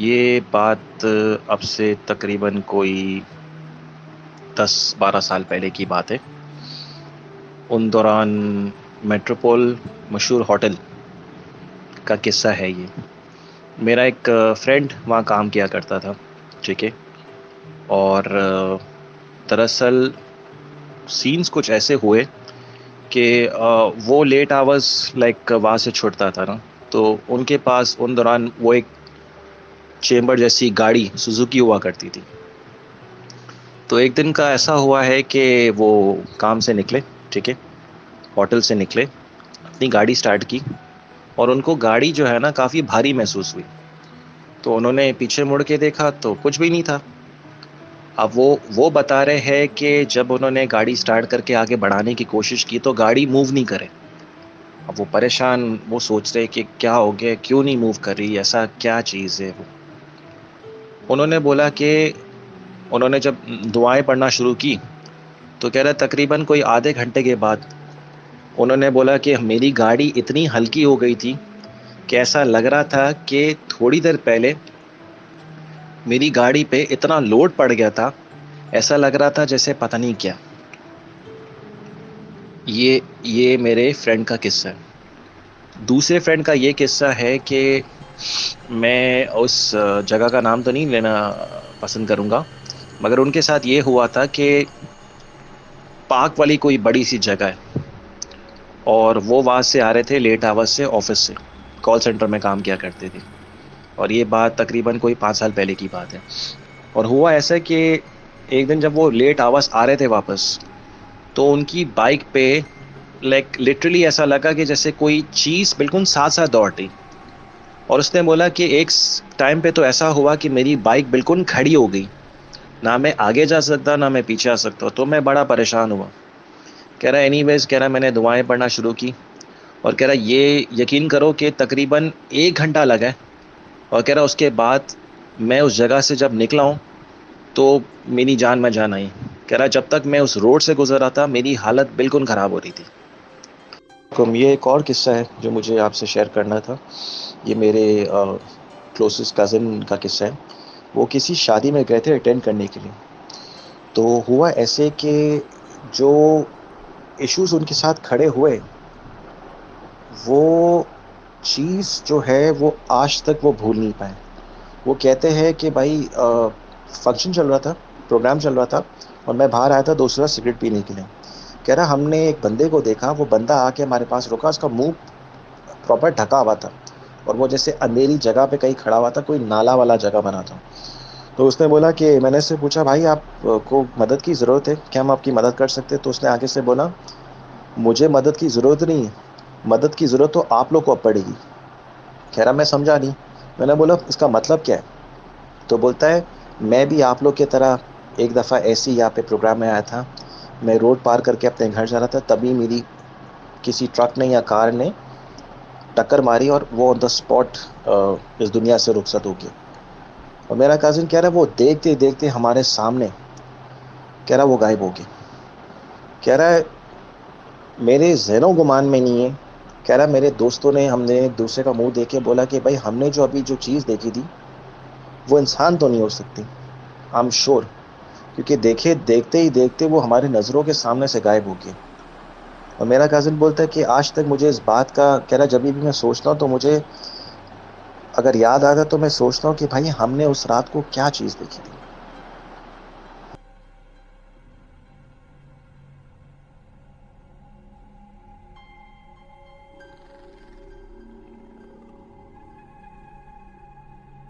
ये बात अब से तकरीबन कोई 10-12 साल पहले की बात है। उन दौरान मेट्रोपोल मशहूर होटल का किस्सा है ये। मेरा एक फ्रेंड वहाँ काम किया करता था, ठीक है। और दरअसल सीन्स कुछ ऐसे हुए कि वो लेट आवर्स लाइक वहाँ से छुटता था ना, तो उनके पास उन दौरान वो एक चेम्बर जैसी गाड़ी सुजुकी हुआ करती थी। तो एक दिन का ऐसा हुआ है कि वो काम से निकले, ठीक है, होटल से निकले, अपनी गाड़ी स्टार्ट की और उनको गाड़ी जो है ना काफ़ी भारी महसूस हुई। तो उन्होंने पीछे मुड़ के देखा तो कुछ भी नहीं था। अब वो बता रहे हैं कि जब उन्होंने गाड़ी स्टार्ट करके आगे बढ़ाने की कोशिश की तो गाड़ी मूव नहीं करे। अब वो परेशान, वो सोच रहे कि क्या हो गया, क्यों नहीं मूव कर रही, ऐसा क्या चीज़ है वो। उन्होंने बोला कि उन्होंने जब दुआएं पढ़ना शुरू की तो कह रहा तकरीबन कोई आधे घंटे के बाद उन्होंने बोला कि मेरी गाड़ी इतनी हल्की हो गई थी कि ऐसा लग रहा था कि थोड़ी देर पहले मेरी गाड़ी पे इतना लोड पड़ गया था, ऐसा लग रहा था जैसे पता नहीं क्या। ये मेरे फ्रेंड का किस्सा है। दूसरे फ्रेंड का ये किस्सा है कि मैं उस जगह का नाम तो नहीं लेना पसंद करूँगा, मगर उनके साथ ये हुआ था कि पार्क वाली कोई बड़ी सी जगह है और वो वहाँ से आ रहे थे लेट आवर्स से, ऑफिस से, कॉल सेंटर में काम किया करते थे। और ये बात तकरीबन कोई 5 साल पहले की बात है। और हुआ ऐसा कि एक दिन जब वो लेट आवर्स आ रहे थे वापस, तो उनकी बाइक पे लाइक लिटरली ऐसा लगा कि जैसे कोई चीज़ बिल्कुल साथ साथ दौड़ रही। और उसने बोला कि एक टाइम पे तो ऐसा हुआ कि मेरी बाइक बिल्कुल खड़ी हो गई, ना मैं आगे जा सकता ना मैं पीछे आ सकता, तो मैं बड़ा परेशान हुआ। कह रहा एनीवेज, कह रहा मैंने दुआएं पढ़ना शुरू की और कह रहा ये यकीन करो कि तकरीबन 1 घंटा लगा है। और कह रहा उसके बाद मैं उस जगह से जब निकला हूँ तो मेरी जान में जान आई। कह रहा जब तक मैं उस रोड से गुजर रहा था मेरी हालत बिल्कुल ख़राब हो रही थी। तो ये एक और किस्सा है जो मुझे आपसे शेयर करना था। ये मेरे क्लोजेस्ट कज़न का किस्सा है। वो किसी शादी में गए थे अटेंड करने के लिए। तो हुआ ऐसे कि जो इश्यूज उनके साथ खड़े हुए, वो चीज़ जो है वो आज तक वो भूल नहीं पाए। वो कहते हैं कि भाई फंक्शन चल रहा था, प्रोग्राम चल रहा था और मैं बाहर आया था दूसरा सिगरेट पीने के लिए। कह रहा हमने एक बंदे को देखा, वो बंदा आके हमारे पास रुका, उसका मुंह प्रॉपर ढका हुआ था और वो जैसे अंधेरी जगह पे कहीं खड़ा हुआ था, कोई नाला वाला जगह बना था। तो उसने बोला कि मैंने उससे पूछा भाई आप को मदद की ज़रूरत है क्या, हम आपकी मदद कर सकते हैं? तो उसने आगे से बोला मुझे मदद की ज़रूरत नहीं है, मदद की ज़रूरत तो आप लोग को अब पड़ेगी। कह रहा मैं समझा नहीं। मैंने बोला इसका मतलब क्या है? तो बोलता है मैं भी आप लोग की तरह एक दफ़ा ऐसे ही यहाँ पे प्रोग्राम में आया था। मैं रोड पार करके अपने घर जा रहा था, तभी मेरी किसी ट्रक ने या कार ने टक्कर मारी और वो ऑन द स्पॉट इस दुनिया से रुखसत हो गया। और मेरा कज़न कह रहा है वो देखते देखते हमारे सामने, कह रहा वो गायब हो गया। कह रहा है मेरे ज़हनो गुमान में नहीं है। कह रहा मेरे दोस्तों ने, हमने एक दूसरे का मुंह देख के बोला कि भाई हमने जो अभी जो चीज़ देखी थी वो इंसान तो नहीं हो सकती, आई एम श्योर, क्योंकि देखे देखते ही देखते वो हमारे नज़रों के सामने से गायब हो गए। और मेरा कज़न बोलता है कि आज तक मुझे इस बात का, कह रहा जब भी मैं सोचता हूँ तो मुझे अगर याद आता तो मैं सोचता हूँ कि भाई हमने उस रात को क्या चीज़ देखी थी।